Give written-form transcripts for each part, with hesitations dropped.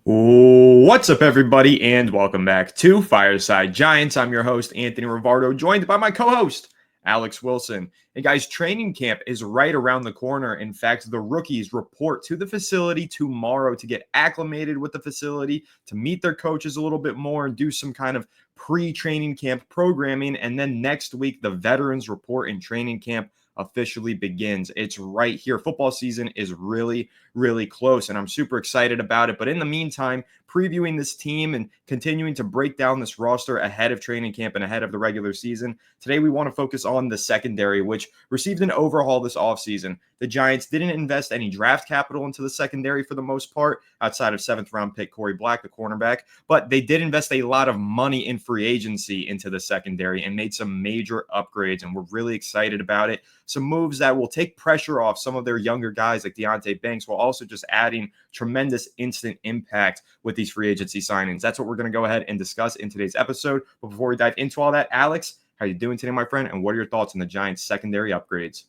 What's up, everybody, and welcome back to Fireside Giants. I'm your host, Anthony Rivardo, joined by my co-host, Alex Wilson. And guys, training camp is right around the corner. In fact, the rookies report to the facility tomorrow to get acclimated with the facility, to meet their coaches a little bit more and do some kind of pre-training camp programming. And then next week, the veterans report in training camp officially begins. It's right here. Football season is really close, and I'm super excited about it. But in the meantime, previewing this team and continuing to break down this roster ahead of training camp and ahead of the regular season, today we want to focus on the secondary, which received an overhaul this offseason. The Giants didn't invest any draft capital into the secondary for the most part, outside of seventh-round pick Corey Black, the cornerback, but they did invest a lot of money in free agency into the secondary and made some major upgrades, and we're really excited about it. Some moves that will take pressure off some of their younger guys like Deonte Banks, while also just adding tremendous instant impact with these free agency signings. That's what we're going to go ahead and discuss in today's episode. But before we dive into all that, Alex, how are you doing today, my friend? And what are your thoughts on the Giants' secondary upgrades?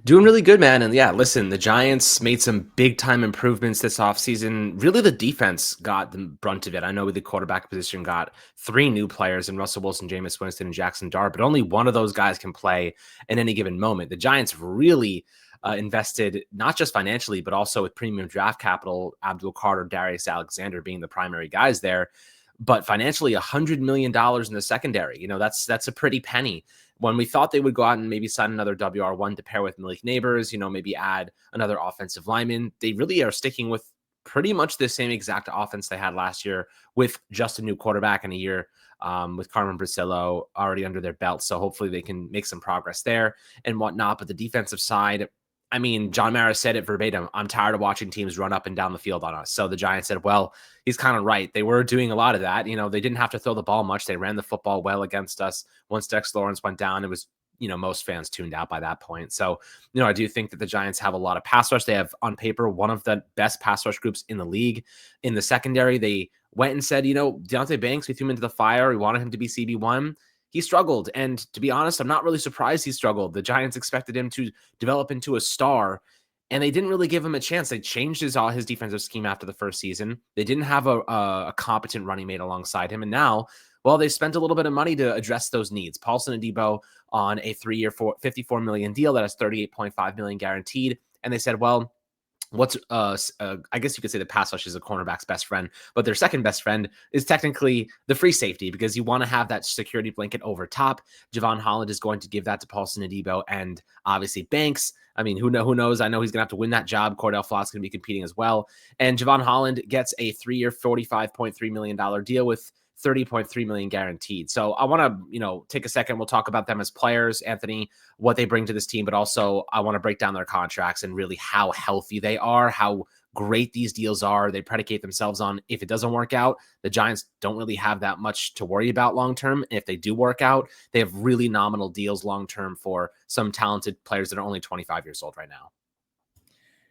Doing really good, man. And yeah, listen, the Giants made some big time improvements this offseason. Really, the defense got the brunt of it. I know the quarterback position got three new players in Russell Wilson, Jameis Winston, and Jackson Dart, but only one of those guys can play in any given moment. The Giants really invested not just financially, but also with premium draft capital, Abdul Carter, Darius Alexander being the primary guys there. But financially, $100 million in the secondary, that's a pretty penny. When we thought they would go out and maybe sign another WR1 to pair with Malik Neighbors, maybe add another offensive lineman, they really are sticking with pretty much the same exact offense they had last year with just a new quarterback in a year with Carmen Brasillo already under their belt. So hopefully they can make some progress there and whatnot. But the defensive side, I mean, John Mara said it verbatim. I'm tired of watching teams run up and down the field on us. So the Giants said, well, he's kind of right. They were doing a lot of that. They didn't have to throw the ball much. They ran the football well against us. Once Dex Lawrence went down, it was, most fans tuned out by that point. So, I do think that the Giants have a lot of pass rush. They have on paper one of the best pass rush groups in the league. In the secondary, they went and said, Deonte Banks, we threw him into the fire. We wanted him to be CB1. He struggled. And to be honest, I'm not really surprised he struggled. The Giants expected him to develop into a star, and they didn't really give him a chance. They changed his defensive scheme after the first season. They didn't have a competent running mate alongside him. And now, well, they spent a little bit of money to address those needs. Paulson and Adebo on a 3-year, $54 million deal that has $38.5 million guaranteed. And they said, well, what's I guess you could say the pass rush is a cornerback's best friend, but their second best friend is technically the free safety, because you want to have that security blanket over top. Javon Holland is going to give that to Paulson and Adebo, and obviously Banks. I mean, who knows? I know he's going to have to win that job. Cordell Flott's going to be competing as well. And Javon Holland gets a 3-year, $45.3 million deal with $30.3 million guaranteed. So I want to, take a second. We'll talk about them as players, Anthony, what they bring to this team, but also I want to break down their contracts and really how healthy they are, how great these deals are. They predicate themselves on, if it doesn't work out, the Giants don't really have that much to worry about long-term. If they do work out, they have really nominal deals long-term for some talented players that are only 25 years old right now.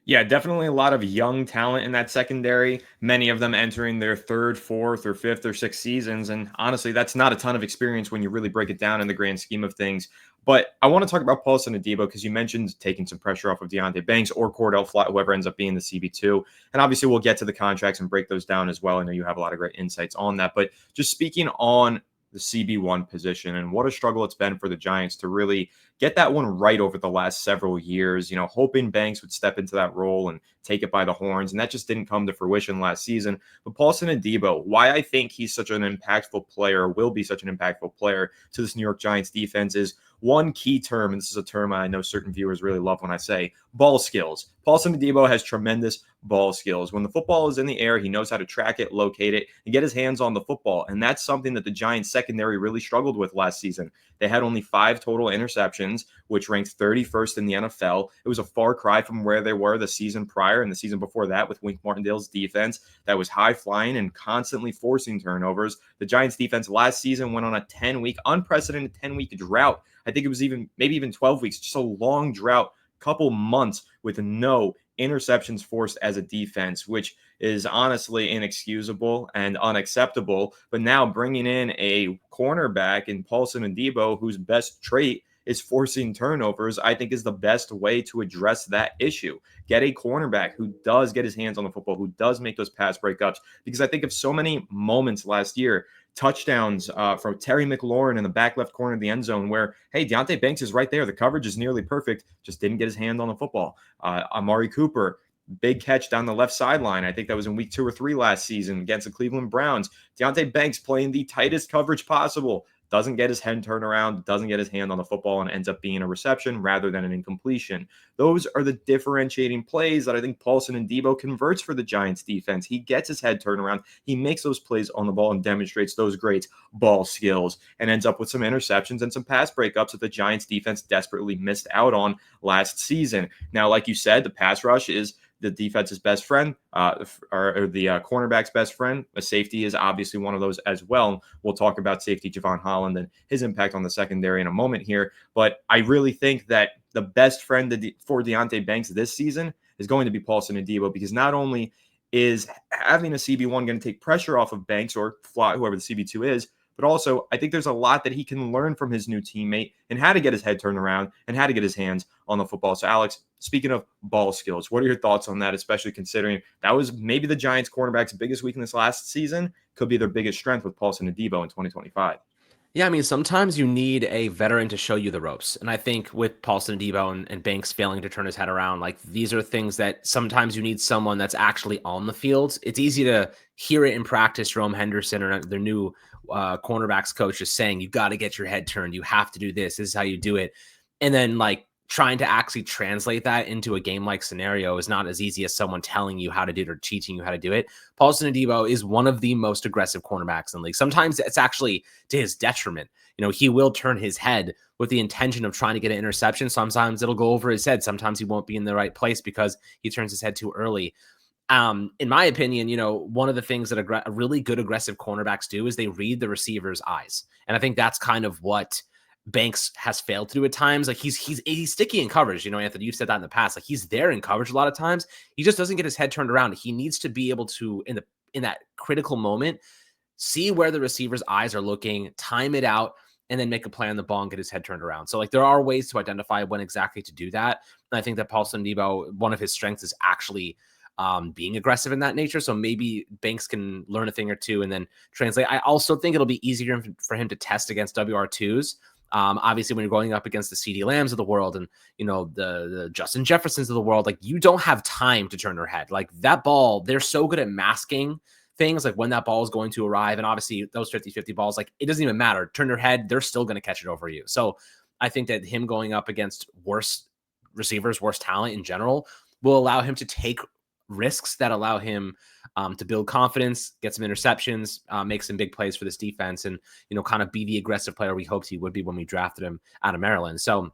Yeah, definitely a lot of young talent in that secondary, many of them entering their third, fourth, or fifth, or sixth seasons. And honestly, that's not a ton of experience when you really break it down in the grand scheme of things. But I want to talk about Paulson and Adebo, because you mentioned taking some pressure off of Deonte Banks or Cordell Flott, whoever ends up being the CB2. And obviously, we'll get to the contracts and break those down as well. I know you have a lot of great insights on that. But just speaking on the CB1 position and what a struggle it's been for the Giants to really get that one right over the last several years, hoping Banks would step into that role and take it by the horns. And that just didn't come to fruition last season. But Paulson and Adebo, why I think he's such an impactful player, will be such an impactful player to this New York Giants defense, is one key term, and this is a term I know certain viewers really love when I say, ball skills. Paulson Adebo has tremendous ball skills. When the football is in the air, he knows how to track it, locate it, and get his hands on the football. And that's something that the Giants secondary really struggled with last season. They had only 5 total interceptions, which ranked 31st in the NFL. It was a far cry from where they were the season prior and the season before that with Wink Martindale's defense that was high flying and constantly forcing turnovers. The Giants defense last season went on a 10-week, unprecedented 10-week drought. I think it was maybe even 12 weeks, just a long drought, couple months with no interceptions forced as a defense, which is honestly inexcusable and unacceptable. But now bringing in a cornerback in Paulson and Adebo, whose best trait is forcing turnovers, I think is the best way to address that issue. Get a cornerback who does get his hands on the football, who does make those pass breakups. Because I think of so many moments last year, touchdowns from Terry McLaurin in the back left corner of the end zone where, hey, Deonte Banks is right there. The coverage is nearly perfect, just didn't get his hand on the football. Amari Cooper, big catch down the left sideline. I think that was in week 2 or 3 last season against the Cleveland Browns. Deonte Banks playing the tightest coverage possible. Doesn't get his head turned around, doesn't get his hand on the football, and ends up being a reception rather than an incompletion. Those are the differentiating plays that I think Paulson and Adebo converts for the Giants defense. He gets his head turned around. He makes those plays on the ball and demonstrates those great ball skills and ends up with some interceptions and some pass breakups that the Giants defense desperately missed out on last season. Now, like you said, the pass rush is the defense's best friend, or the cornerback's best friend. A safety is obviously one of those as well. We'll talk about safety Javon Holland and his impact on the secondary in a moment here. But I really think that the best friend for Deonte Banks this season is going to be Paulson Adebo, because not only is having a CB1 going to take pressure off of Banks or Fly, whoever the CB2 is, but also I think there's a lot that he can learn from his new teammate and how to get his head turned around and how to get his hands on the football. So, Alex, speaking of ball skills, what are your thoughts on that, especially considering that was maybe the Giants cornerback's biggest weakness last season, could be their biggest strength with Paulson Adebo in 2025? Yeah, I mean, sometimes you need a veteran to show you the ropes. And I think with Paulson Adebo and Banks failing to turn his head around, like these are things that sometimes you need someone that's actually on the field. It's easy to hear it in practice. Jerome Henderson or their new cornerbacks coach is saying, you got to get your head turned. You have to do this. This is how you do it. And then like trying to actually translate that into a game-like scenario is not as easy as someone telling you how to do it or teaching you how to do it. Paulson Adebo is one of the most aggressive cornerbacks in the league. Sometimes it's actually to his detriment. You know, he will turn his head with the intention of trying to get an interception. Sometimes it'll go over his head. Sometimes he won't be in the right place because he turns his head too early. In my opinion, you know, one of the things that really good aggressive cornerbacks do is they read the receiver's eyes. And I think that's kind of what Banks has failed to do at times. Like he's sticky in coverage. You know, Anthony, you've said that in the past. Like he's there in coverage a lot of times. He just doesn't get his head turned around. He needs to be able to, in that critical moment, see where the receiver's eyes are looking, time it out, and then make a play on the ball and get his head turned around. So like there are ways to identify when exactly to do that. And I think that Paulson Adebo, one of his strengths is actually being aggressive in that nature. So maybe Banks can learn a thing or two and then translate. I also think it'll be easier for him to test against WR2s. Obviously, when you're going up against the CeeDee Lambs of the world and, you know, the Justin Jeffersons of the world, like you don't have time to turn their head. Like that ball, they're so good at masking things, like when that ball is going to arrive. And obviously those 50-50 balls, like it doesn't even matter. Turn their head, they're still going to catch it over you. So I think that him going up against worse receivers, worse talent in general, will allow him to take risks that allow him to build confidence, get some interceptions, make some big plays for this defense, and, you know, kind of be the aggressive player we hoped he would be when we drafted him out of Maryland. So,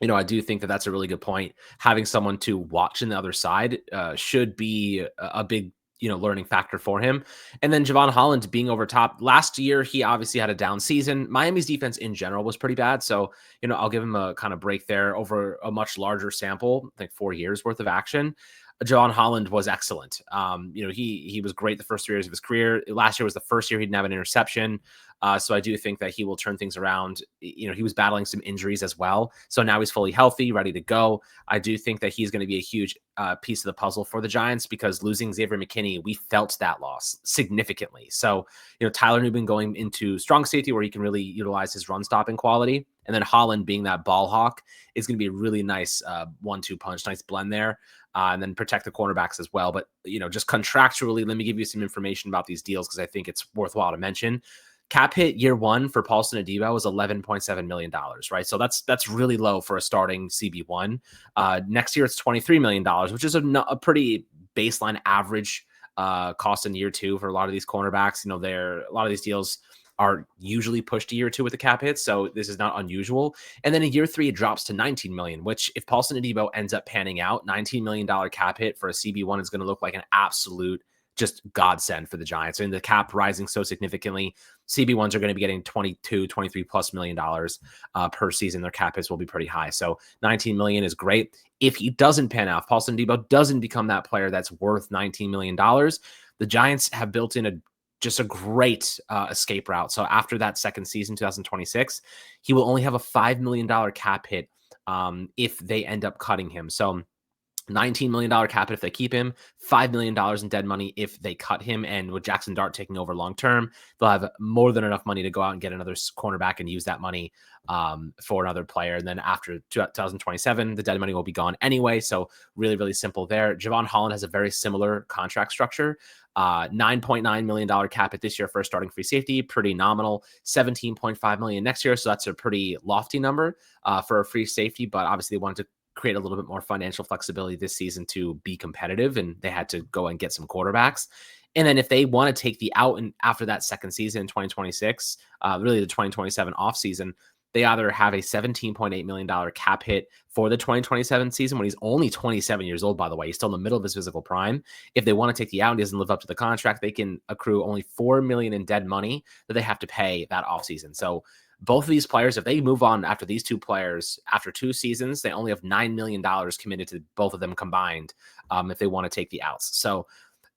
you know, I do think that that's a really good point. Having someone to watch on the other side should be a big, you know, learning factor for him. And then Javon Holland being over top. Last year, he obviously had a down season. Miami's defense in general was pretty bad. So, you know, I'll give him a kind of break there over a much larger sample, I think 4 years worth of action. Javon Holland was excellent. You know, he was great the first 3 years of his career. Last year was the first year he didn't have an interception. So I do think that he will turn things around. You know, he was battling some injuries as well. So now he's fully healthy, ready to go. I do think that he's going to be a huge piece of the puzzle for the Giants, because losing Xavier McKinney, we felt that loss significantly. So, you know, Tyler Nubin going into strong safety where he can really utilize his run stopping quality. And then Holland being that ball hawk is going to be a really nice 1-2 punch, nice blend there. And then protect the cornerbacks as well. But, you know, just contractually, let me give you some information about these deals because I think it's worthwhile to mention. Cap hit year one for Paulson Adebo was $11.7 million, right? So that's really low for a starting CB1. Next year, it's $23 million, which is a pretty baseline average cost in year two for a lot of these cornerbacks. You know, a lot of these deals are usually pushed to year two with the cap hits, so this is not unusual. And then in year three, it drops to $19 million, which if Paulson Adebo ends up panning out, $19 million cap hit for a CB1 is going to look like an absolute just godsend for the Giants. I mean, the cap rising so significantly, CB1s are going to be getting 22, 23 plus $million per season. Their cap hits will be pretty high. So 19 million is great. If he doesn't pan out, if Paulson Adebo doesn't become that player that's worth $19 million, the Giants have built in a just a great escape route. So after that second season, 2026, he will only have a $5 million cap hit if they end up cutting him. So $19 million cap hit if they keep him, $5 million in dead money if they cut him. And with Jackson Dart taking over long term, they'll have more than enough money to go out and get another cornerback and use that money for another player. And then after 2027, the dead money will be gone anyway. So really, really simple there. Javon Holland has a very similar contract structure. $9.9 million cap hit this year for a starting free safety, pretty nominal. $17.5 million next year. So that's a pretty lofty number for a free safety, but obviously they wanted to create a little bit more financial flexibility this season to be competitive, and they had to go and get some quarterbacks. And then if they want to take the out and after that second season in 2026, really the 2027 offseason, they either have a $17.8 million cap hit for the 2027 season when he's only 27 years old, by the way. He's still in the middle of his physical prime. If they want to take the out and he doesn't live up to the contract, they can accrue only $4 million in dead money that they have to pay that offseason. So both of these players, if they move on after these two players, after 2 seasons, they only have $9 million committed to both of them combined if they want to take the outs. So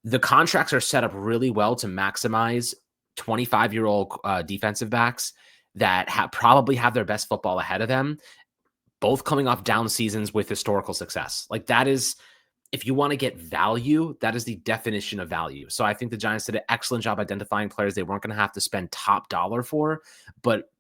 the contracts are set up really well to maximize 25-year-old defensive backs that probably have their best football ahead of them, both coming off down seasons with historical success. Like that is, if you want to get value, that is the definition of value. So I think the Giants did an excellent job identifying players they weren't going to have to spend top dollar for, but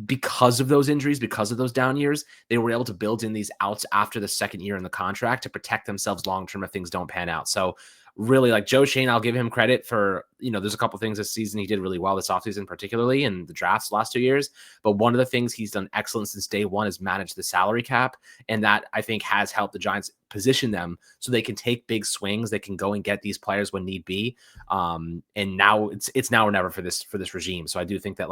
because of those injuries, because of those down years, they were able to build in these outs after the second year in the contract to protect themselves long-term if things don't pan out. So really, like Joe Schoen, I'll give him credit for, there's a couple things this season he did really well, this offseason particularly, in the drafts last 2 years. But one of the things he's done excellent since day one is manage the salary cap. And that, I think, has helped the Giants position them so they can take big swings. They can go and get these players when need be. And now it's now or never for this regime. So I do think that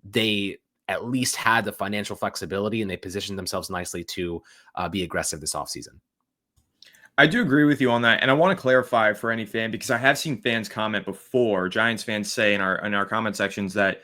they at least had the financial flexibility and they positioned themselves nicely to be aggressive this offseason. I do agree with you on that. And I want to clarify for any fan, because I have seen fans comment before, Giants fans say in our comment sections that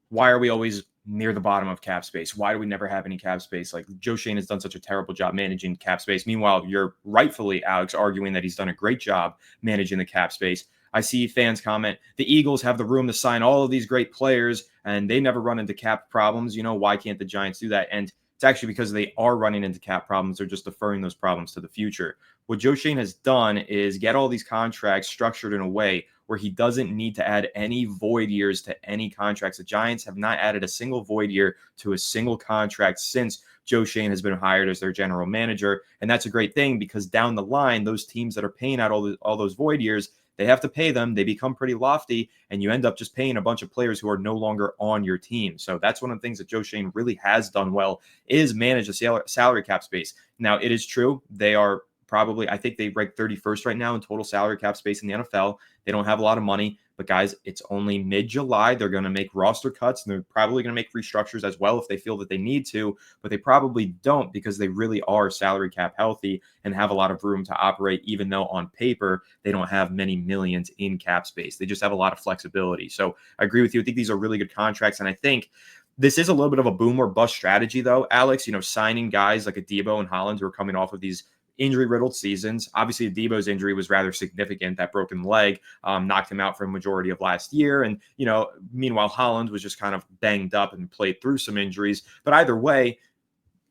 why are we always near the bottom of cap space? Why do we never have any cap space? Like Joe Schoen has done such a terrible job managing cap space. Meanwhile, you're rightfully, Alex, arguing that he's done a great job managing the cap space. I see fans comment, the Eagles have the room to sign all of these great players and they never run into cap problems. Why can't the Giants do that? And it's actually because they are running into cap problems. They're just deferring those problems to the future. What Joe Schoen has done is get all these contracts structured in a way where he doesn't need to add any void years to any contracts. The Giants have not added a single void year to a single contract since Joe Schoen has been hired as their general manager. And that's a great thing because down the line, those teams that are paying out all those void years, they have to pay them. They become pretty lofty, and you end up just paying a bunch of players who are no longer on your team. So that's one of the things that Joe Schoen really has done well is manage the salary cap space. Now, it is true. They are probably, I think they rank 31st right now in total salary cap space in the NFL. They don't have a lot of money, but guys, it's only mid-July. They're going to make roster cuts, and they're probably going to make restructures as well if they feel that they need to, but they probably don't because they really are salary cap healthy and have a lot of room to operate, even though on paper, they don't have many millions in cap space. They just have a lot of flexibility. So I agree with you. I think these are really good contracts, and I think this is a little bit of a boom or bust strategy, though, Alex, signing guys like Adebo and Holland who are coming off of these injury-riddled seasons. Obviously, Adebo's injury was rather significant. That broken leg knocked him out for a majority of last year. And, meanwhile, Holland was just kind of banged up and played through some injuries. But either way,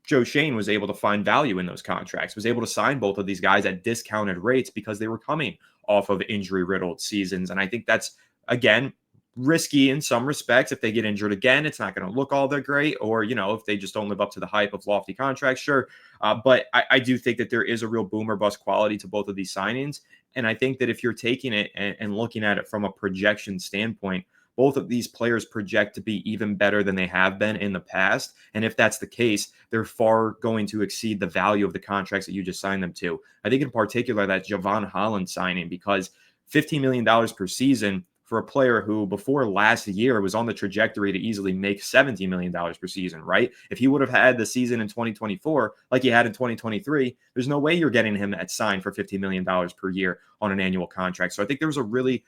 Joe Schoen was able to find value in those contracts, was able to sign both of these guys at discounted rates because they were coming off of injury-riddled seasons. And I think that's, again, risky in some respects. If they get injured again, it's not going to look all that great. Or, if they just don't live up to the hype of lofty contracts, sure. But I do think that there is a real boom or bust quality to both of these signings. And I think that if you're taking it and looking at it from a projection standpoint, both of these players project to be even better than they have been in the past. And if that's the case, they're far going to exceed the value of the contracts that you just signed them to. I think in particular that Javon Holland signing, because $15 million per season for a player who before last year was on the trajectory to easily make $70 million per season, right? If he would have had the season in 2024 like he had in 2023, there's no way you're getting him at signed for $15 million per year on an annual contract. So I think there was a really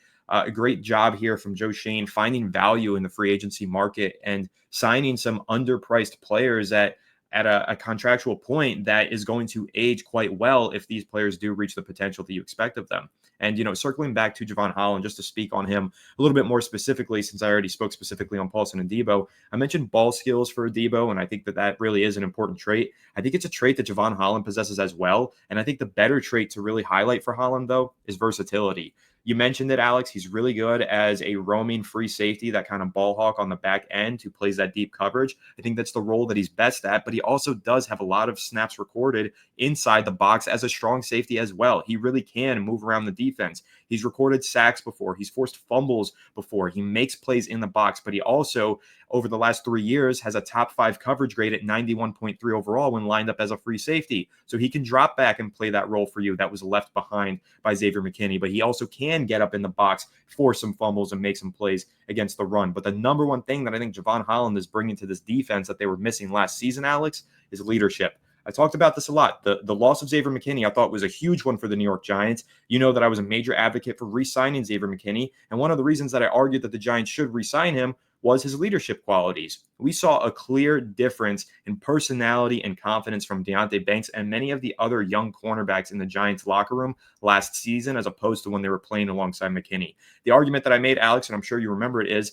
great job here from Joe Schoen finding value in the free agency market and signing some underpriced players at a contractual point that is going to age quite well if these players do reach the potential that you expect of them. And, circling back to Javon Holland, just to speak on him a little bit more specifically, since I already spoke specifically on Paulson and Adebo, I mentioned ball skills for Adebo, and I think that really is an important trait. I think it's a trait that Javon Holland possesses as well. And I think the better trait to really highlight for Holland, though, is versatility. You mentioned it, Alex. He's really good as a roaming free safety, that kind of ball hawk on the back end who plays that deep coverage. I think that's the role that he's best at, but he also does have a lot of snaps recorded inside the box as a strong safety as well. He really can move around the defense. He's recorded sacks before. He's forced fumbles before. He makes plays in the box, but he also, over the last 3 years, has a top 5 coverage grade at 91.3 overall when lined up as a free safety. So he can drop back and play that role for you that was left behind by Xavier McKinney, but he also can get up in the box, force some fumbles, and make some plays against the run. But the number one thing that I think Javon Holland is bringing to this defense that they were missing last season, Alex, is leadership. I talked about this a lot. The loss of Xavier McKinney, I thought, was a huge one for the New York Giants. You know that I was a major advocate for re-signing Xavier McKinney, and one of the reasons that I argued that the Giants should re-sign him was his leadership qualities. We saw a clear difference in personality and confidence from Deonte Banks and many of the other young cornerbacks in the Giants locker room last season, as opposed to when they were playing alongside McKinney. The argument that I made, Alex, and I'm sure you remember it, is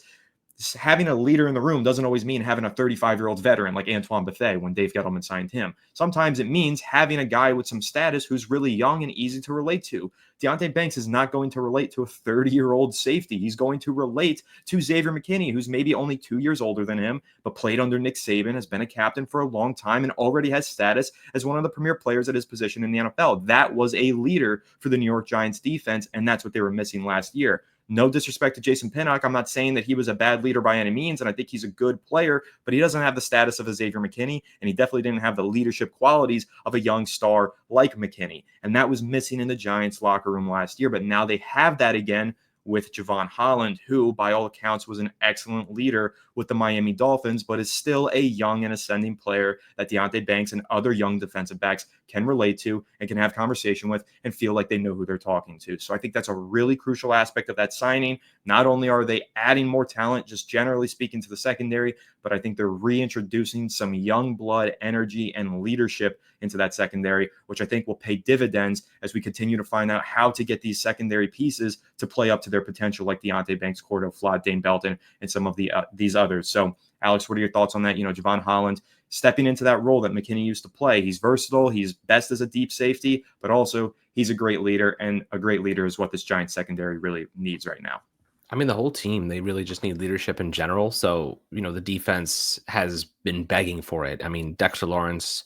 having a leader in the room doesn't always mean having a 35-year-old veteran like Antoine Bethea when Dave Gettleman signed him. Sometimes it means having a guy with some status who's really young and easy to relate to. Deonte Banks is not going to relate to a 30-year-old safety. He's going to relate to Xavier McKinney, who's maybe only 2 years older than him, but played under Nick Saban, has been a captain for a long time, and already has status as one of the premier players at his position in the NFL. That was a leader for the New York Giants defense, and that's what they were missing last year. No disrespect to Jason Pinnock. I'm not saying that he was a bad leader by any means, and I think he's a good player, but he doesn't have the status of a Xavier McKinney, and he definitely didn't have the leadership qualities of a young star like McKinney. And that was missing in the Giants locker room last year, but now they have that again with Javon Holland, who, by all accounts, was an excellent leader with the Miami Dolphins, but is still a young and ascending player that Deonte Banks and other young defensive backs can relate to and can have conversation with and feel like they know who they're talking to. So I think that's a really crucial aspect of that signing. Not only are they adding more talent, just generally speaking, to the secondary, but I think they're reintroducing some young blood, energy, and leadership into that secondary, which I think will pay dividends as we continue to find out how to get these secondary pieces to play up to their potential, like Deonte Banks, Cordell Flott, Dane Belton, and some of these others. So, Alex, what are your thoughts on that? Javon Holland stepping into that role that McKinney used to play. He's versatile. He's best as a deep safety, but also he's a great leader, and a great leader is what this Giants secondary really needs right now. I mean, the whole team, they really just need leadership in general. So, the defense has been begging for it. I mean, Dexter Lawrence,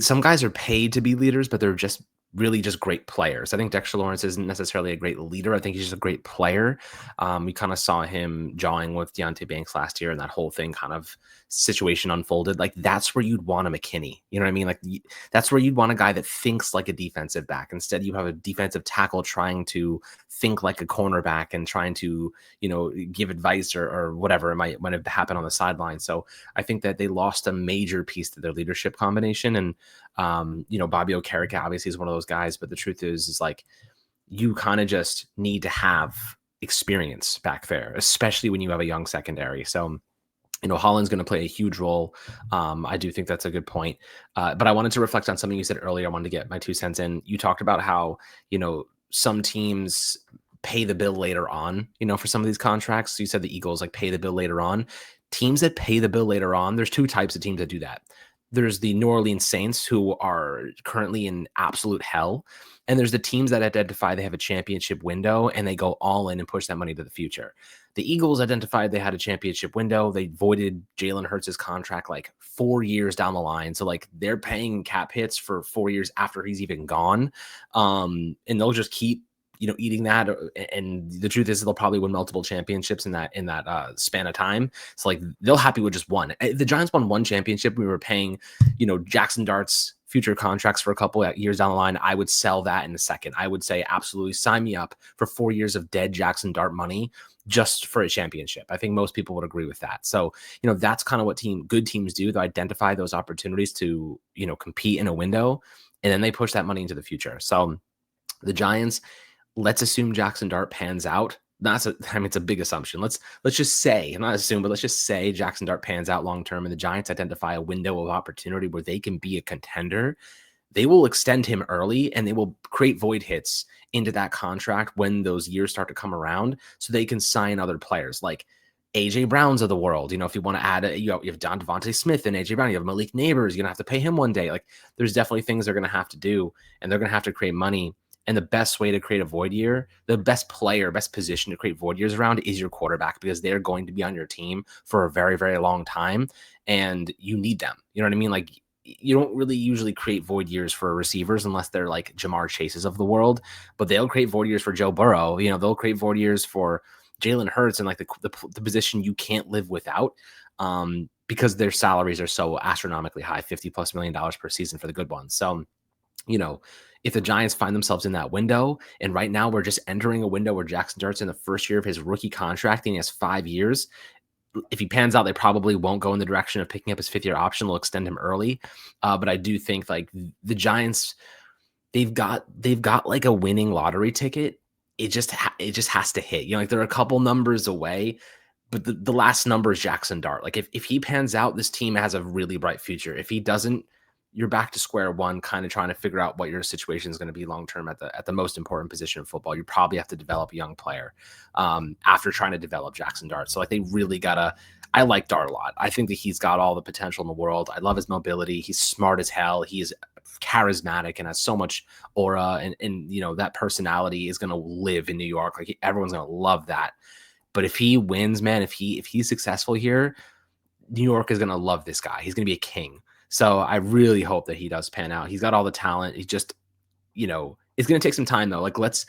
some guys are paid to be leaders, but they're just really just great players. I think Dexter Lawrence isn't necessarily a great leader. I think he's just a great player. We kind of saw him jawing with Deonte Banks last year, and that whole thing kind of situation unfolded. Like, that's where you'd want a McKinney. You know what I mean? Like, that's where you'd want a guy that thinks like a defensive back. Instead, you have a defensive tackle trying to think like a cornerback and trying to, give advice or whatever it might have happened on the sideline. So I think that they lost a major piece to their leadership combination. And, Bobby Okereke obviously is one of those guys, but the truth is like, you kind of just need to have experience back there, especially when you have a young secondary. So, Holland's going to play a huge role. I do think that's a good point. But I wanted to reflect on something you said earlier. I wanted to get my 2 cents in. You talked about how, some teams pay the bill later on, for some of these contracts. So you said the Eagles like pay the bill later on. Teams that pay the bill later on, there's 2 types of teams that do that. There's the New Orleans Saints, who are currently in absolute hell. And there's the teams that identify they have a championship window and they go all in and push that money to the future. The Eagles identified they had a championship window. They voided Jalen Hurts' contract like 4 years down the line. So like they're paying cap hits for 4 years after he's even gone. And they'll just keep, eating that. And the truth is they'll probably win multiple championships in that span of time. So like they'll happy with just one. The Giants won 1 championship. We were paying, Jackson Dart's future contracts for a couple of years down the line. I would sell that in a second. I would say, absolutely sign me up for 4 years of dead Jackson Dart money just for a championship. I think most people would agree with that. So, that's kind of what good teams do. They identify those opportunities to, compete in a window, and then they push that money into the future. So the Giants, let's assume Jackson Dart pans out. It's a big assumption. Let's just say, I'm not assuming, but let's just say Jackson Dart pans out long-term and the Giants identify a window of opportunity where they can be a contender. they will extend him early and they will create void hits into that contract when those years start to come around so they can sign other players like AJ Browns of the world. If you want to add, you have Don Devontae Smith and AJ Brown, you have Malik Neighbors, you're going to have to pay him one day. Like there's definitely things they're going to have to do and they're going to have to create money. And the best way to create a void year, the best position to create void years around is your quarterback because they're going to be on your team for a very, very long time and you need them. You know what I mean? Like you don't really usually create void years for receivers unless they're like Jamar Chases of the world, but they'll create void years for Joe Burrow. They'll create void years for Jalen Hurts and like the position you can't live without because their salaries are so astronomically high, $50+ million per season for the good ones. So, if the Giants find themselves in that window, and right now we're just entering a window where Jackson Dart's in the first year of his rookie contract and he has 5 years. If he pans out, they probably won't go in the direction of picking up his 5th-year option. They'll extend him early. But I do think like the Giants, they've got like a winning lottery ticket. It just has to hit. Like there are a couple numbers away, but the last number is Jackson Dart. Like if he pans out, this team has a really bright future. If he doesn't, you're back to square one, kind of trying to figure out what your situation is going to be long term at the most important position in football. You probably have to develop a young player after trying to develop Jackson Dart. So like they really gotta. I like Dart a lot. I think that he's got all the potential in the world. I love his mobility. He's smart as hell. He is charismatic and has so much aura, and that personality is going to live in New York. Like everyone's going to love that. But if he wins, man, if he's successful here, New York is going to love this guy. He's going to be a king. So I really hope that he does pan out. He's got all the talent. He just, it's going to take some time though. Like let's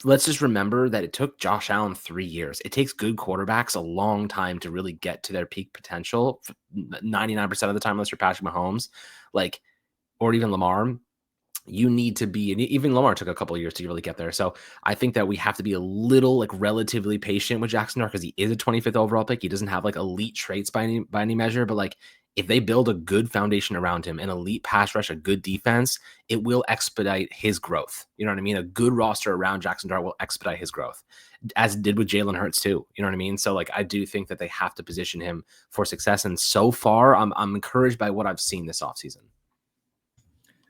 just remember that it took Josh Allen 3 years. It takes good quarterbacks a long time to really get to their peak potential. 99% of the time, unless you're Patrick Mahomes, or even Lamar, you need to be, and even Lamar took a couple of years to really get there. So I think that we have to be a little relatively patient with Jackson Dart because he is a 25th overall pick. He doesn't have elite traits by any measure, but if they build a good foundation around him, an elite pass rush, a good defense, it will expedite his growth. You know what I mean? A good roster around Jackson Dart will expedite his growth, as it did with Jalen Hurts too. You know what I mean? So I do think that they have to position him for success. And so far, I'm encouraged by what I've seen this offseason.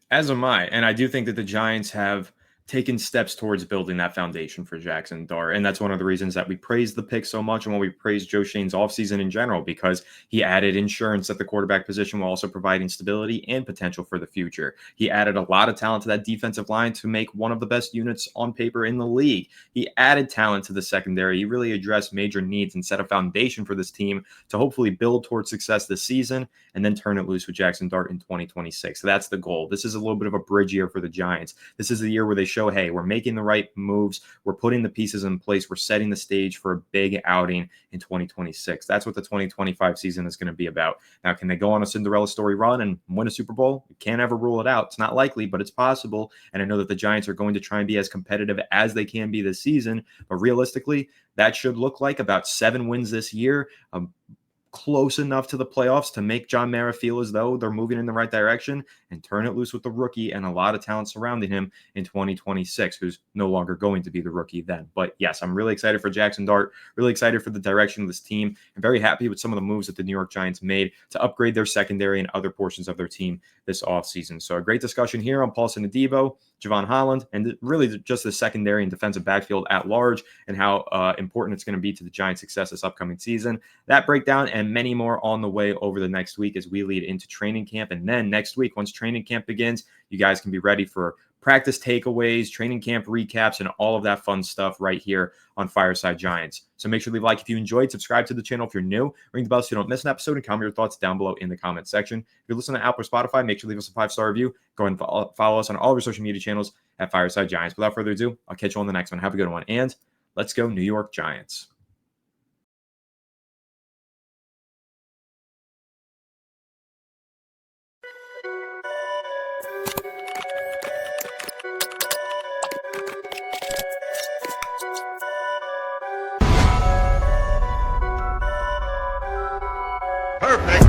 As am I. And I do think that the Giants have taken steps towards building that foundation for Jackson Dart. And that's one of the reasons that we praise the pick so much and why we praise Joe Shane's offseason in general, because he added insurance at the quarterback position while also providing stability and potential for the future. He added a lot of talent to that defensive line to make one of the best units on paper in the league. He added talent to the secondary. He really addressed major needs and set a foundation for this team to hopefully build towards success this season and then turn it loose with Jackson Dart in 2026. So that's the goal. This is a little bit of a bridge year for the Giants. This is the year where they show, hey, we're making the right moves. We're putting the pieces in place. We're setting the stage for a big outing in 2026. That's what the 2025 season is going to be about. Now, can they go on a Cinderella story run and win a Super Bowl? You can't ever rule it out. It's not likely, but it's possible. And I know that the Giants are going to try and be as competitive as they can be this season. But realistically, that should look like about 7 wins this year. Close enough to the playoffs to make John Mara feel as though they're moving in the right direction and turn it loose with the rookie and a lot of talent surrounding him in 2026, who's no longer going to be the rookie then. But yes, I'm really excited for Jackson Dart, really excited for the direction of this team. I'm very happy with some of the moves that the New York Giants made to upgrade their secondary and other portions of their team this offseason. So a great discussion here on Paulson and Adebo, Javon Holland, and really just the secondary and defensive backfield at large and how important it's going to be to the Giants' success this upcoming season. That breakdown and many more on the way over the next week as we lead into training camp. And then next week, once training camp begins, you guys can be ready for practice takeaways, training camp recaps, and all of that fun stuff right here on Fireside Giants. So make sure to leave a like if you enjoyed, subscribe to the channel if you're new, ring the bell so you don't miss an episode, and comment your thoughts down below in the comment section. If you're listening to Apple or Spotify, make sure to leave us a 5-star review. Go ahead and follow us on all of our social media channels at Fireside Giants. Without further ado, I'll catch you on the next one. Have a good one, and let's go New York Giants. Perfect.